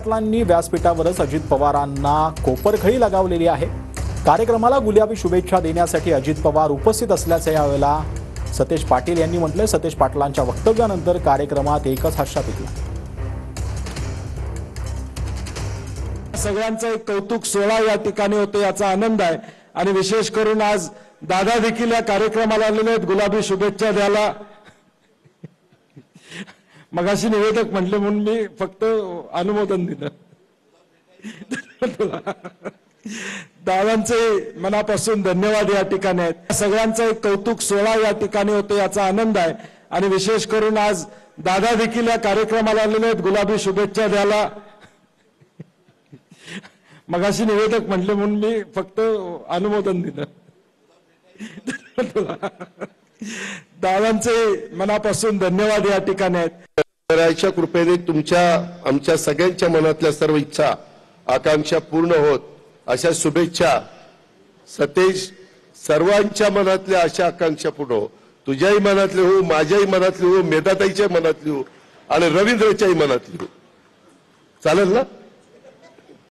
पाटलांनी व्यासपीठावरच अजित पवारांना कोपरखळी लगावलेली आहे। कार्यक्रमाला गुलाबी शुभेच्छा देण्यासाठी अजित पवार उपस्थित असल्याचे यावेळेला सतेज पाटील यांनी म्हटले। सतेज पाटलांच्या वक्तव्यानंतर कार्यक्रमात एकच हास्य पिकला। सगळ्यांचा एक कौतुक सोहळा या ठिकाणी होतो याचा आनंद आहे आणि विशेष करून आज दादा देखील या कार्यक्रमाला आलेले आहेत गुलाबी शुभेच्छा द्यायला। मगाशी निवेदक म्हटले म्हणून मी फक्त अनुमोदन दिलं। दादांचे मनापासून धन्यवाद या ठिकाणी आहेत। सगळ्यांचा एक कौतुक सोहळा या ठिकाणी होतो याचा आनंद आहे आणि विशेष करून आज दादा देखील या कार्यक्रमाला आलेले आहेत गुलाबी शुभेच्छा द्यायला। मगाशी निवेदक म्हटले म्हणून मी फक्त अनुमोदन दिलं। दादांचे मनापासून धन्यवाद या ठिकाणी आहेत। रायच्या कृपेने तुमच्या आमच्या सगळ्यांच्या मनातल्या सर्व इच्छा आकांक्षा पूर्ण होत अशा शुभेच्छा सतेज सर्वांच्या मनातल्या आशा आकांक्षा पूर्ण हो। तुझ्याही मनातले हो, माझ्याही मनातले हो, मेधाताईच्या मनातली हो आणि रवींद्रच्याही मनातली हो। चालेल ना?